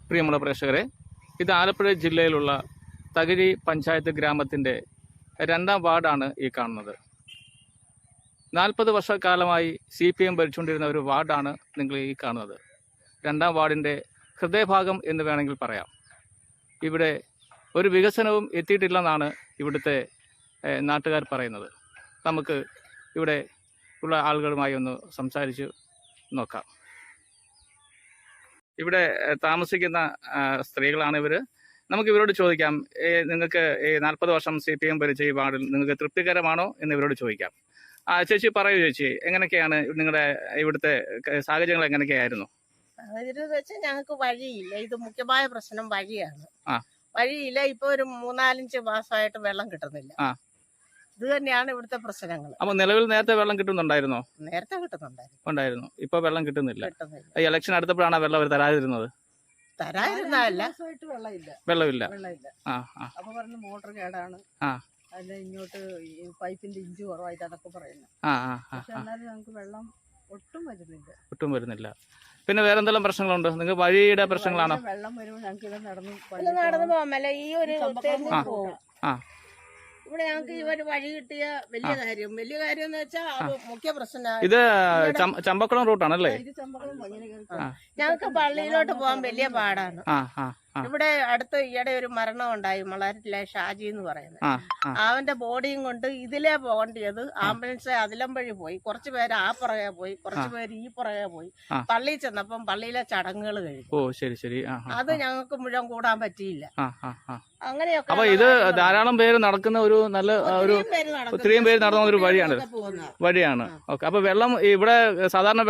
പ്രിയമുള്ള പ്രേക്ഷകരെ, ഇത് ആലപ്പുഴ ജില്ലയിലുള്ള തകഴി പഞ്ചായത്ത് ഗ്രാമത്തിൻ്റെ 2ാം വാർഡാണ് ഈ കാണുന്നത്. 40 വർഷക്കാലമായി CPM ഭരിച്ചുകൊണ്ടിരുന്ന ഒരു വാർഡാണ് നിങ്ങൾ ഈ കാണുന്നത്. 2ാം വാർഡിൻ്റെ ഹൃദയഭാഗം എന്ന് വേണമെങ്കിൽ പറയാം. ഇവിടെ ഒരു വികസനവും എത്തിയിട്ടില്ലെന്നാണ് ഇവിടുത്തെ നാട്ടുകാർ പറയുന്നത്. നമുക്ക് ഇവിടെ ഉള്ള ആളുകളുമായി ഒന്ന് സംസാരിച്ച് നോക്കാം. ഇവിടെ താമസിക്കുന്ന സ്ത്രീകളാണ് ഇവർ. നമുക്ക് ഇവരോട് ചോദിക്കാം, നിങ്ങൾക്ക് 40 വർഷം CPM ഭരിച്ച ഈ വാർഡിൽ നിങ്ങൾക്ക് തൃപ്തികരമാണോ എന്ന് ഇവരോട് ചോദിക്കാം. ചേച്ചി പറയൂ, ചേച്ചി എങ്ങനെയൊക്കെയാണ് നിങ്ങളുടെ ഇവിടുത്തെ സാഹചര്യങ്ങൾ എങ്ങനെയൊക്കെയായിരുന്നു? സാഹചര്യം വെച്ചാൽ ഞങ്ങൾക്ക് വഴിയില്ല. ഇത് മുഖ്യമായ പ്രശ്നം വഴിയാണ്. വഴിയില്ല. ഇപ്പൊ ഒരു 3-4 മാസമായിട്ട് വെള്ളം കിട്ടുന്നില്ല. ഇത് തന്നെയാണ് ഇവിടുത്തെ പ്രശ്നങ്ങൾ. അപ്പൊ നിലവിൽ നേരത്തെ വെള്ളം കിട്ടുന്നുണ്ടായിരുന്നോ? നേരത്തെ കിട്ടുന്നുണ്ടായിരുന്നു. ഇപ്പൊ വെള്ളം കിട്ടുന്നില്ല. ഇലക്ഷൻ അടുത്തപ്പോഴാണ് വെള്ളം അവർ തരാതിരുന്നത്. തരാതിരുന്നല്ല, വെള്ളമില്ല. അപ്പൊ പറഞ്ഞു മോട്ടർ കേടാണ്, അല്ല ഇങ്ങോട്ട് പൈപ്പിന്റെ ഇഞ്ച് കുറവായിട്ട് അതൊക്കെ പറയുന്നു. പക്ഷെ എന്നാലും ഞങ്ങൾക്ക് വെള്ളം ഒട്ടും വരുന്നില്ല. പിന്നെ വേറെ എന്തെല്ലാം പ്രശ്നങ്ങളുണ്ട്? നിങ്ങൾക്ക് വഴിയുടെ പ്രശ്നങ്ങളാണോ? വെള്ളം വരുമ്പോൾ ഞങ്ങൾക്ക് ഇത് നടന്നു പോകാമല്ല. ഈ ഒരു ഇവിടെ ഞങ്ങൾക്ക് ഈ ഒരു വഴി കിട്ടിയ വലിയ കാര്യം എന്ന് വെച്ചാൽ മുഖ്യ പ്രശ്നം. ഇത് ചമ്പക്കുളം റൂട്ടാണല്ലേ? ഞങ്ങൾക്ക് പള്ളിയിലോട്ട് പോകാൻ വലിയ പാടാണ്. ഇവിടെ അടുത്ത് ഈയിടെ ഒരു മരണം ഉണ്ടായി, മളാരിലെ ഷാജി എന്ന് പറയുന്നത്. അവന്റെ ബോഡിയും കൊണ്ട് ഇതിലേ പോകേണ്ടത് ആംബുലൻസ് അതിലം വഴി പോയി. കുറച്ചു പേര് ആ പുറകെ പോയി, കുറച്ചു പേര് ഈ പുറകെ പോയി. പള്ളിയിൽ ചെന്നപ്പം പള്ളിയിലെ ചടങ്ങുകൾ കഴിഞ്ഞു. അത് ഞങ്ങൾക്ക് മുഴുവൻ കൂടാൻ പറ്റിയില്ല. അങ്ങനെയൊക്കെ അപ്പൊ ഇത് ധാരാളം പേര് നടക്കുന്ന ഒരു നല്ല ഒരു ഒത്തിരിയും പേര് നടന്ന ഒരു വഴിയാണ്. ഓക്കെ. അപ്പൊ വെള്ളം ഇവിടെ സാധാരണ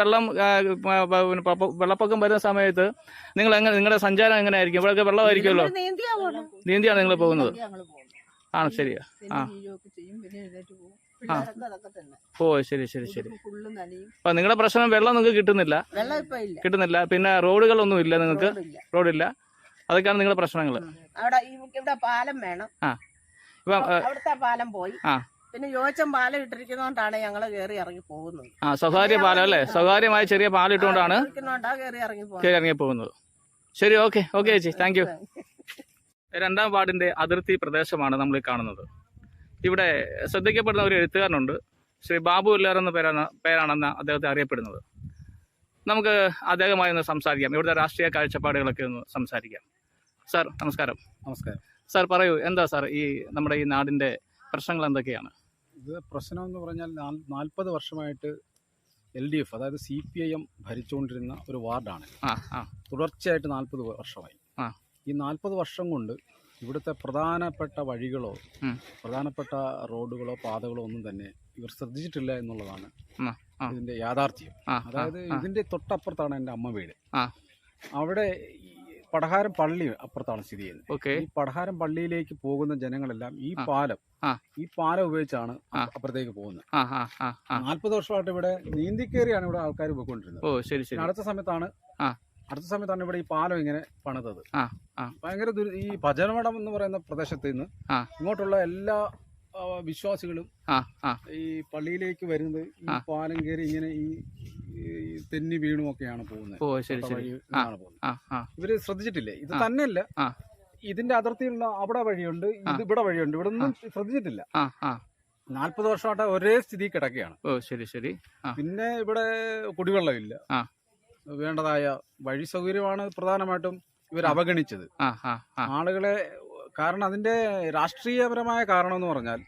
വെള്ളപ്പൊക്കം വരുന്ന സമയത്ത് നിങ്ങളുടെ സഞ്ചാരം എങ്ങനെയായിരിക്കും? ഇവിടെ വെള്ളമായിരിക്കുമല്ലോ. നീന്തിയാണ് നിങ്ങൾ പോകുന്നത്? ആണ്, ശരിയാ. ശരി. അപ്പൊ നിങ്ങളുടെ പ്രശ്നം വെള്ളം നിങ്ങൾക്ക് കിട്ടുന്നില്ല. പിന്നെ റോഡുകളൊന്നും ഇല്ല, നിങ്ങൾക്ക് റോഡില്ല. അതൊക്കെയാണ് നിങ്ങളുടെ പ്രശ്നങ്ങൾ. ഇവിടെ പാലം വേണം. അവിടുത്തെ പാലം പോയി. പിന്നെ യോച്ചം പാലം ഇട്ടിരിക്കുന്നോണ്ടാണ് ഞങ്ങള് കയറി ഇറങ്ങി പോകുന്നത്. സ്വകാര്യ പാലം അല്ലേ? സ്വകാര്യമായ ചെറിയ പാലം ഇട്ടുകൊണ്ടാണ് കയറി ഇറങ്ങി പോകുന്നത്. ശരി, ഓക്കെ ചേച്ചി, താങ്ക് യു. 2ാം വാർഡിന്റെ അതിർത്തി പ്രദേശമാണ് നമ്മൾ കാണുന്നത്. ഇവിടെ ശ്രദ്ധിക്കപ്പെടുന്ന ഒരു എഴുത്തുകാരനുണ്ട്, ശ്രീ ബാബു എല്ലാർ എന്ന പേരാണെന്ന് അദ്ദേഹത്തെ അറിയപ്പെടുന്നത്. നമുക്ക് അദ്ദേഹമായി ഒന്ന് സംസാരിക്കാം. ഇവിടുത്തെ രാഷ്ട്രീയ കാഴ്ചപ്പാടുകളൊക്കെ ഒന്ന് സംസാരിക്കാം. സാർ നമസ്കാരം. നമസ്കാരം സാർ, പറയൂ, എന്താ സാർ ഈ നമ്മുടെ ഈ നാടിന്റെ പ്രശ്നങ്ങൾ എന്തൊക്കെയാണ്? ഇത് പ്രശ്നം എന്ന് പറഞ്ഞാൽ 40 വർഷമായിട്ട് LDF അതായത് CPIM ഭരിച്ചുകൊണ്ടിരുന്ന ഒരു വാർഡാണ്. തുടർച്ചയായിട്ട് 40 വർഷമായി. ഈ 40 വർഷം കൊണ്ട് ഇവിടുത്തെ പ്രധാനപ്പെട്ട വഴികളോ പ്രധാനപ്പെട്ട റോഡുകളോ പാതകളോ ഒന്നും തന്നെ ഇവർ ശ്രദ്ധിച്ചിട്ടില്ല എന്നുള്ളതാണ് ഇതിന്റെ യാഥാർത്ഥ്യം. അതായത് ഇതിന്റെ തൊട്ടപ്പുറത്താണ് എൻ്റെ അമ്മ വീട്. അവിടെ പടഹാരം പള്ളി അപ്പുറത്താണ് സ്ഥിതി ചെയ്യുന്നത്. ഈ പടഹാരം പള്ളിയിലേക്ക് പോകുന്ന ജനങ്ങളെല്ലാം ഈ പാലം ഉപയോഗിച്ചാണ് അപ്പുറത്തേക്ക് പോകുന്നത്. 40 വർഷമായിട്ട് ഇവിടെ നീന്തിക്കേറിയാണ് ഇവിടെ ആൾക്കാർ പോയിക്കൊണ്ടിരുന്നത്. അടുത്ത സമയത്താണ് ഇവിടെ ഈ പാലം ഇങ്ങനെ പണിതത്. ഭയങ്കര ഈ ഭജനമഠം എന്ന് പറയുന്ന പ്രദേശത്ത് നിന്ന് ഇങ്ങോട്ടുള്ള എല്ലാ വിശ്വാസികളും ഈ പള്ളിയിലേക്ക് വരുന്നത് ഈ പാലം കയറി ഇങ്ങനെ ഈ തെന്നി വീണുമൊക്കെയാണ് പോകുന്നത്. ഇവര് ശ്രദ്ധിച്ചിട്ടില്ലേ? ഇത് തന്നെയല്ല, ഇതിന്റെ അതിർത്തിയുള്ള അവിടെ വഴിയുണ്ട്, ഇത് ഇവിടെ വഴിയുണ്ട്. ഇവിടെ ഒന്നും ശ്രദ്ധിച്ചിട്ടില്ല. 40 വർഷമായിട്ട് ഒരേ സ്ഥിതി കിടക്കുകയാണ്. പിന്നെ ഇവിടെ കുടിവെള്ളമില്ല. വേണ്ടതായ വഴി സൗകര്യമാണ് പ്രധാനമായിട്ടും ഇവർ അവഗണിച്ചത് ആളുകളെ. കാരണം അതിന്റെ രാഷ്ട്രീയപരമായ കാരണം എന്ന് പറഞ്ഞാൽ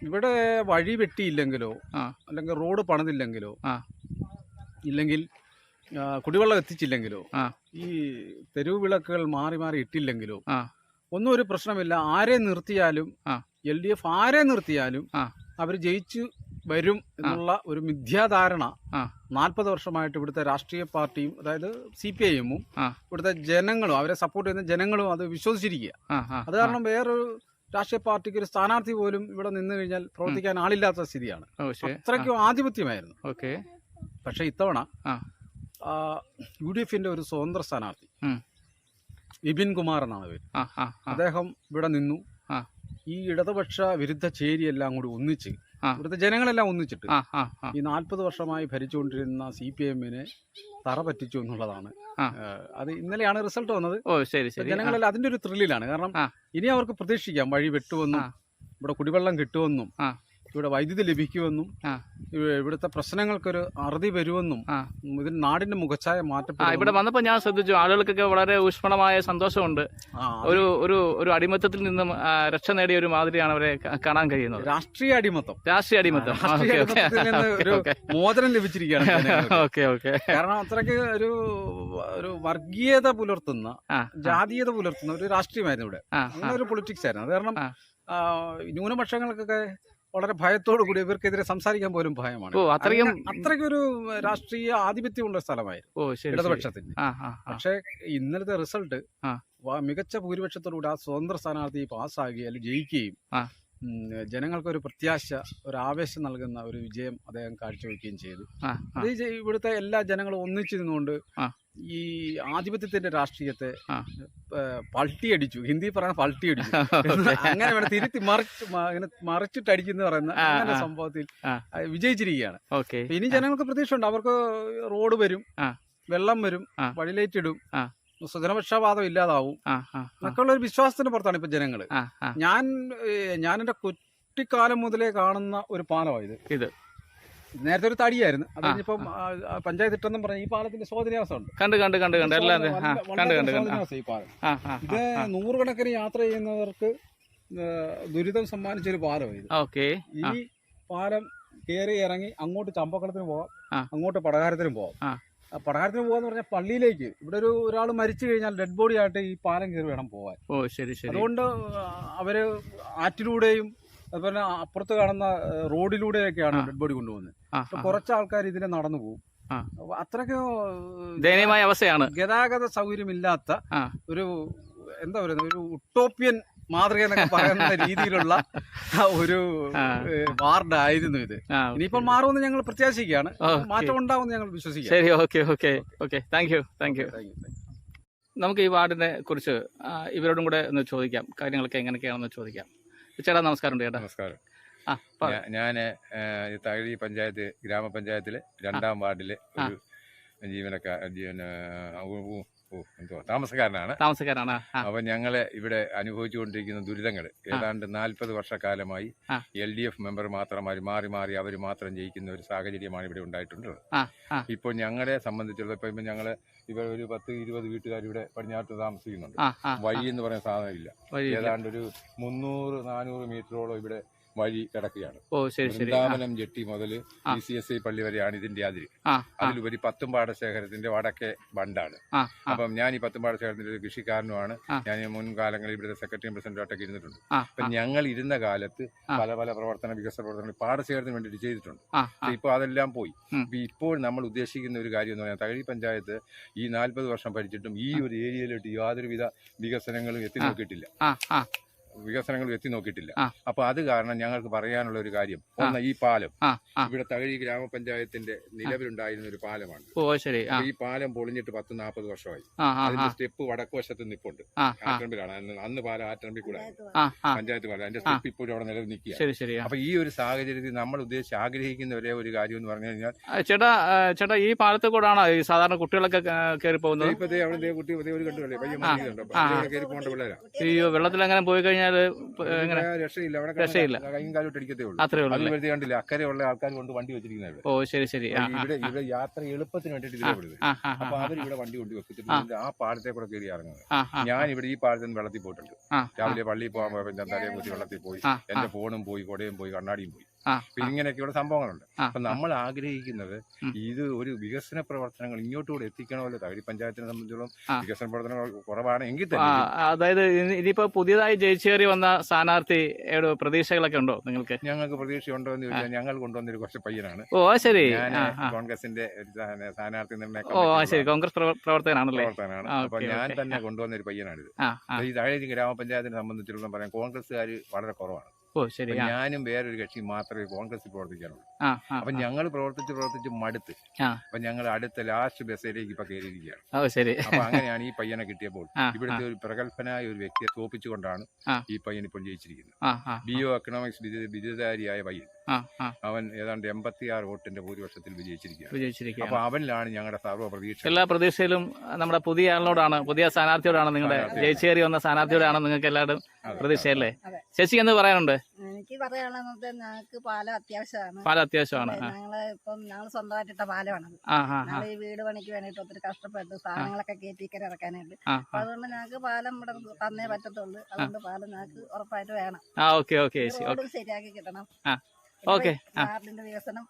ഇവിടെ വഴി വെട്ടിയില്ലെങ്കിലോ അല്ലെങ്കിൽ റോഡ് പണിതില്ലെങ്കിലോ ഇല്ലെങ്കിൽ കുടിവെള്ളം എത്തിച്ചില്ലെങ്കിലോ ഈ തെരുവ് വിളക്കുകൾ മാറി മാറി ഇട്ടില്ലെങ്കിലോ ഒന്നും ഒരു പ്രശ്നമില്ല. ആരെ നിർത്തിയാലും LDF ആരെ നിർത്തിയാലും അവർ ജയിച്ചു വരും എന്നുള്ള ഒരു മിഥ്യാധാരണ 40 വർഷമായിട്ട് ഇവിടുത്തെ രാഷ്ട്രീയ പാർട്ടിയും അതായത് CPIM-ഉം ഇവിടുത്തെ ജനങ്ങളും അവരെ സപ്പോർട്ട് ചെയ്യുന്ന ജനങ്ങളും അത് വിശ്വസിച്ചിരിക്കുക. അത് കാരണം വേറൊരു രാഷ്ട്രീയ പാർട്ടിക്ക് ഒരു സ്ഥാനാർത്ഥി പോലും ഇവിടെ നിന്ന് കഴിഞ്ഞാൽ പ്രവർത്തിക്കാൻ ആളില്ലാത്ത സ്ഥിതിയാണ്. അത്രയ്ക്കും ആധിപത്യമായിരുന്നു. പക്ഷെ ഇത്തവണ UDF-ന്റെ ഒരു സ്വതന്ത്ര സ്ഥാനാർത്ഥി വിപിൻ കുമാർ എന്നാണ് പേര്. അദ്ദേഹം ഇവിടെ നിന്നു. ഈ ഇടതുപക്ഷ വിരുദ്ധ ചേരിയെല്ലാം കൂടി ഒന്നിച്ച് ഇവിടുത്തെ ജനങ്ങളെല്ലാം ഒന്നിച്ചിട്ട് ഈ 40 വർഷമായി ഭരിച്ചുകൊണ്ടിരുന്ന CPM-നെ തറ പറ്റിച്ചു എന്നുള്ളതാണ്. അത് ഇന്നലെയാണ് റിസൾട്ട് വന്നത്. ജനങ്ങളെല്ലാം അതിന്റെ ഒരു ത്രില്ലിലാണ്. കാരണം ഇനി അവർക്ക് പ്രതീക്ഷിക്കാം വഴി വെട്ടുമെന്നും ഇവിടെ കുടിവെള്ളം കിട്ടുമെന്നും ഇവിടെ വൈദ്യുതി ലഭിക്കുമെന്നും ഇവിടുത്തെ പ്രശ്നങ്ങൾക്കൊരു അറുതി വരുമെന്നും ഇതിന് നാടിന്റെ മുഖച്ഛായ മാറ്റപ്പെടും. ഇവിടെ വന്നപ്പോൾ ഞാൻ ശ്രദ്ധിച്ചു, ആളുകൾക്കൊക്കെ വളരെ ഊഷ്മളമായ സന്തോഷമുണ്ട്. ഒരു അടിമത്തത്തിൽ നിന്നും രക്ഷ നേടിയ ഒരു മാതിരിയാണ് അവരെ കാണാൻ കഴിയുന്നത്. രാഷ്ട്രീയ അടിമത്തം ഒരു മോചനം ലഭിച്ചിരിക്കുകയാണ്. കാരണം അത്രയ്ക്ക് ഒരു വർഗീയത പുലർത്തുന്ന, ജാതീയത പുലർത്തുന്ന ഒരു രാഷ്ട്രീയമായിരുന്നു ഇവിടെ. അങ്ങനെ ഒരു പൊളിറ്റിക്സ് ആയിരുന്നു. അത് കാരണം ന്യൂനപക്ഷങ്ങൾക്കൊക്കെ വളരെ ഭയത്തോടു കൂടി ഇവർക്കെതിരെ സംസാരിക്കാൻ പോലും ഭയമാണ്. അത്രയ്ക്കൊരു രാഷ്ട്രീയ ആധിപത്യമുള്ള സ്ഥലമായിരുന്നു ഇടതുപക്ഷത്തിന്. പക്ഷേ ഇന്നലത്തെ റിസൾട്ട് മികച്ച ഭൂരിപക്ഷത്തോടുകൂടി ആ സ്വതന്ത്ര സ്ഥാനാർത്ഥി പാസ്സാകുകയും അല്ലെങ്കിൽ ജയിക്കുകയും ജനങ്ങൾക്കൊരു പ്രത്യാശ, ഒരു ആവേശം നൽകുന്ന ഒരു വിജയം അദ്ദേഹം കാഴ്ചവെക്കുകയും ചെയ്തു. അത് ഇവിടുത്തെ എല്ലാ ജനങ്ങളും ഒന്നിച്ചു നിന്നുകൊണ്ട് ഈ ആധിപത്യത്തിന്റെ രാഷ്ട്രീയത്തെ പൾട്ടിയടിച്ചു. ഹിന്ദി പറയുന്ന പൾട്ടിയടിച്ചു. അങ്ങനെ വേണം തിരുത്തി മറിച്ചിട്ടടിക്കുന്ന പറയുന്ന അങ്ങനെ സംഭവത്തിൽ വിജയിച്ചിരിക്കുകയാണ്. ഇനി ജനങ്ങൾക്ക് പ്രതീക്ഷയുണ്ട്. അവർക്ക് റോഡ് വരും, വെള്ളം വരും, വഴിലൈറ്റ് ഇടും, സ്വജനപക്ഷപാതം ഇല്ലാതാവും എന്നൊക്കെയുള്ള ഒരു വിശ്വാസത്തിന് പുറത്താണ് ഇപ്പൊ ജനങ്ങള്. ഞാൻ എന്റെ കുട്ടിക്കാലം മുതലേ കാണുന്ന ഒരു പാലമാണ് ഇത്. നേരത്തെ ഒരു തടിയായിരുന്നു. അതിപ്പം പഞ്ചായത്ത് ഇട്ടെന്നും പറഞ്ഞ ഈ പാലത്തിന്റെ ശോധനയാസമുണ്ട്. ഈ പാലം ഇത് 100 കണക്കിന് യാത്ര ചെയ്യുന്നവർക്ക് ദുരിതം സമ്മാനിച്ചൊരു പാലമാണ്. ഈ പാലം കയറി ഇറങ്ങി അങ്ങോട്ട് ചമ്പക്കുളത്തിന് പോവാം, അങ്ങോട്ട് പടകാരത്തിനും പോവാം. പടകാരത്തിന് പോകാന്ന് പറഞ്ഞാൽ പള്ളിയിലേക്ക് ഇവിടെ ഒരാൾ മരിച്ചു കഴിഞ്ഞാൽ ഡെഡ് ബോഡി ആയിട്ട് ഈ പാലം കയറി വേണം പോവാൻ. അതുകൊണ്ട് അവര് ആറ്റിലൂടെയും അതുപോലെ അപ്പുറത്ത് കാണുന്ന റോഡിലൂടെയൊക്കെയാണ് ഡെഡ് ബോഡി കൊണ്ടുപോകുന്നത്. കുറച്ച് ആൾക്കാർ ഇതിനെ നടന്നു പോകും. അത്രയ്ക്ക് ദയനീയമായ അവസ്ഥയാണ്. ഗതാഗത സൗകര്യമില്ലാത്ത ഒരു എന്താ പറയുന്നത്, ഒരു ഉട്ടോപ്യൻ മാതൃക എന്നൊക്കെ പറയുന്ന രീതിയിലുള്ള ഒരു വാർഡായിരുന്നു ഇത്. ഇനിയിപ്പോൾ മാറുമെന്ന് ഞങ്ങൾ പ്രത്യാശിക്കുകയാണ്. മാറ്റം ഉണ്ടാവുമെന്ന് ഞങ്ങൾ വിശ്വസിക്കാം. ശരി, താങ്ക് യു. നമുക്ക് ഈ വാർഡിനെ കുറിച്ച് ഇവരോടും കൂടെ ഒന്ന് ചോദിക്കാം, കാര്യങ്ങളൊക്കെ എങ്ങനെയൊക്കെയാണെന്ന് ചോദിക്കാം. ചേട്ടാ നമസ്കാരം. നമസ്കാരം. ഞാൻ തകഴി പഞ്ചായത്ത് ഗ്രാമപഞ്ചായത്തിലെ 2ാം വാർഡിലെ ഒരു താമസക്കാരനാണ്. അപ്പൊ ഞങ്ങള് ഇവിടെ അനുഭവിച്ചുകൊണ്ടിരിക്കുന്ന ദുരിതങ്ങൾ ഏതാണ്ട് 40 വർഷക്കാലമായി LDF മെമ്പർ മാത്രം മാറി മാറി അവർ മാത്രം ജയിക്കുന്ന ഒരു സാഹചര്യമാണ് ഇവിടെ ഉണ്ടായിട്ടുള്ളത്. ഇപ്പോൾ ഞങ്ങളെ സംബന്ധിച്ചുള്ള ഇപ്പൊ ഞങ്ങള് ഇവിടെ ഒരു 10-20 വീട്ടുകാർ ഇവിടെ പടിഞ്ഞാട്ട് താമസിക്കുന്നുണ്ട്. വഴി എന്ന് പറയുന്ന സാധനം ഇല്ല. ഏതാണ്ട് ഒരു 300-400 മീറ്ററോളം ഇവിടെ വഴി കിടക്കുകയാണ്. വൃന്ദാവനം ജെട്ടി മുതൽ PCSI പള്ളി വരെയാണ് ഇതിന്റെ അതിര്. അതിലുപരി പത്തുംപാട ശേഖരത്തിന്റെ വടക്കേ ബണ്ടാണ്. അപ്പം ഞാൻ ഈ പത്തുംപാട ശേഖരത്തിന്റെ ഒരു കൃഷിക്കാരനുമാണ്. ഞാൻ മുൻകാലങ്ങളിൽ ഇവിടുത്തെ സെക്രട്ടറിയും പ്രസിഡന്റായിട്ടൊക്കെ ഇരുന്നിട്ടുണ്ട്. അപ്പൊ ഞങ്ങൾ ഇരുന്ന കാലത്ത് പല വികസന പ്രവർത്തനങ്ങൾ പാടശേഖരത്തിന് വേണ്ടിയിട്ട് ചെയ്തിട്ടുണ്ട്. ഇപ്പൊ അതെല്ലാം പോയി. ഇപ്പോൾ നമ്മൾ ഉദ്ദേശിക്കുന്ന ഒരു കാര്യം എന്ന് പറഞ്ഞാൽ തകഴി പഞ്ചായത്ത് ഈ 40 വർഷം ഭരിച്ചിട്ടും ഈ ഒരു ഏരിയയിലോട്ട് യാതൊരുവിധ വികസനങ്ങളും എത്തി നോക്കിയിട്ടില്ല. അപ്പൊ അത് കാരണം ഞങ്ങൾക്ക് പറയാനുള്ള ഒരു കാര്യം, ഒന്ന് ഈ പാലം ഇവിടെ തകഴി ഗ്രാമപഞ്ചായത്തിന്റെ നിലവിലുണ്ടായിരുന്ന ഒരു പാലമാണ്. ഈ പാലം പൊളിഞ്ഞിട്ട് 10-40 വർഷമായി. അതിന്റെ സ്റ്റെപ്പ് വടക്കുവശത്ത് നിൽപ്പുണ്ട്. ആറ്ററമ്പിലാണ്. അന്ന് പാലം ആറ്ററമ്പിൽ കൂടെ പഞ്ചായത്ത് പാലം. അതിന്റെ സ്റ്റെപ്പ് ഇപ്പോഴും അവിടെ നിലവിൽ നിൽക്കുക. അപ്പൊ ഈ ഒരു സാഹചര്യത്തിൽ നമ്മൾ ഉദ്ദേശിച്ച് ആഗ്രഹിക്കുന്ന ഒരേ ഒരു കാര്യം എന്ന് പറഞ്ഞു കഴിഞ്ഞാൽ, ചേട്ടാ ഈ പാലത്തിൽ കൂടാണ് ഈ സാധാരണ കുട്ടികളൊക്കെ കയറി പോകുന്നത്. ഇപ്പത്തെ അവിടെ കുട്ടി ഒരു കണ്ടുകളെ പയ്യൻ കയറി പോകേണ്ട പിള്ളേരാ. ഈ വെള്ളത്തിൽ അങ്ങനെ പോയി കഴിഞ്ഞാൽ രക്ഷയില്ല. അവിടെ കൈയും കാലോട്ട് അടിക്കത്തേ ഉള്ളൂ. അത് കണ്ടില്ല, അക്കരെയുള്ള ആൾക്കാർ കൊണ്ട് വണ്ടി വെച്ചിരിക്കുന്നത്. ഇവിടെ യാത്ര എളുപ്പത്തിന് വേണ്ടിയിട്ട് ഇതിലെ. അപ്പൊ അവരിവിടെ വണ്ടി കൊണ്ട് വെച്ചിട്ട് ആ പാടത്തെ കൂടെ കയറി ഇറങ്ങുന്നത്. ഞാൻ ഇവിടെ ഈ പാടത്തിൽ നിന്ന് വെള്ളത്തിൽ പോയിട്ടുണ്ട്. രാവിലെ പള്ളിയിൽ പോകാൻ പോയപ്പോൾ ഞാൻ തലയെ കുത്തി വെള്ളത്തിൽ പോയി. എന്റെ ഫോണും പോയി, കൊടയും പോയി, കണ്ണാടിയും പോയി. ഇങ്ങനെയൊക്കെയുള്ള സംഭവങ്ങളുണ്ട്. അപ്പൊ നമ്മൾ ആഗ്രഹിക്കുന്നത് ഇത് ഒരു വികസന പ്രവർത്തനങ്ങൾ ഇങ്ങോട്ടുകൂടെ എത്തിക്കണമല്ലോ. തകഴി പഞ്ചായത്തിനെ സംബന്ധിച്ചോളം വികസന പ്രവർത്തനങ്ങൾ കുറവാണ് എങ്കിൽ തന്നെ, അതായത് ഇനിയിപ്പോ പുതിയതായി ജയിച്ചേറി വന്ന സ്ഥാനാർത്ഥിയുടെ പ്രതീക്ഷകളൊക്കെ ഉണ്ടോ നിങ്ങൾക്ക്? ഞങ്ങൾക്ക് പ്രതീക്ഷയുണ്ടോ എന്ന് ചോദിച്ചാൽ ഞങ്ങൾ കൊണ്ടുവന്നൊരു കുറച്ച് പയ്യനാണ്. കോൺഗ്രസിന്റെ സ്ഥാനാർത്ഥി നിർണ്ണയ കോൺഗ്രസ് പ്രവർത്തകനാണല്ലേ? അപ്പൊ ഞാൻ തന്നെ കൊണ്ടുവന്നൊരു പയ്യനാണിത്. ഈ തകഴി ഗ്രാമപഞ്ചായത്തിനെ സംബന്ധിച്ചിടത്തോളം പറയാം, കോൺഗ്രസ്സുകാർ വളരെ കുറവാണ്. ഞാനും വേറൊരു കക്ഷി മാത്രമേ കോൺഗ്രസിൽ പ്രവർത്തിക്കാനുള്ളൂ. അപ്പൊ ഞങ്ങൾ പ്രവർത്തിച്ച് മടുത്ത് അപ്പൊ ഞങ്ങൾ അടുത്ത ലാസ്റ്റ് ബസ്സിലേക്ക് ഇപ്പൊ കയറിയിരിക്കുകയാണ്. അപ്പൊ അങ്ങനെയാണ് ഈ പയ്യനെ കിട്ടിയപ്പോൾ ഇവിടുത്തെ ഒരു പ്രഗത്ഭനായ ഒരു വ്യക്തിയെ തോപ്പിച്ചുകൊണ്ടാണ് ഈ പയ്യൻ ഇപ്പോൾ ജയിച്ചിരിക്കുന്നത്. BO എക്കണോമിക്സ് ബിരുദധാരിയായ പയ്യൻ. അവൻ ഏതാണ്ട് 86 വോട്ടിന്റെ ഭൂരിപക്ഷത്തിൽ വിജയിച്ചിരിക്കുകയാണ്. അപ്പൊ അവനിലാണ് ഞങ്ങളുടെ സർവ്വ പ്രതീക്ഷ. എല്ലാ പ്രതീക്ഷയിലും നമ്മുടെ പുതിയ ആളിനോടാണ്, പുതിയ സ്ഥാനാർത്ഥിയോടാണ്, നിങ്ങളുടെ ജയിച്ചേറി വന്ന സ്ഥാനാർത്ഥിയോടാണ് നിങ്ങൾക്ക് എല്ലാവരും പ്രതീക്ഷയല്ലേ? ചേച്ചി എന്ന് പറയാനുണ്ട്? എനിക്ക് പറയാനുള്ളത് ഞങ്ങൾക്ക് പാലം അത്യാവശ്യമാണ്. പാലം അത്യാവശ്യമാണ്. ഞങ്ങൾ സ്വന്തമായിട്ടിട്ട പാലമാണ്. ഞങ്ങൾ ഈ വീട് പണിക്ക് വേണ്ടിട്ട് ഒത്തിരി കഷ്ടപ്പെട്ട് സാധനങ്ങളൊക്കെ കയറ്റിക്കര ഇറക്കാനായിട്ട്. അപ്പൊ അതുകൊണ്ട് ഞങ്ങൾക്ക് പാലം ഇവിടെ തന്നേ പറ്റത്തുള്ളൂ. അതുകൊണ്ട് പാലം ഞങ്ങൾക്ക് ഉറപ്പായിട്ട് വേണം. റോഡും ശരിയാക്കി കിട്ടണം. വാർഡിന്റെ വികസനം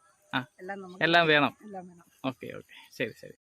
എല്ലാം വേണം. എല്ലാം വേണം. ഓക്കെ ശരി.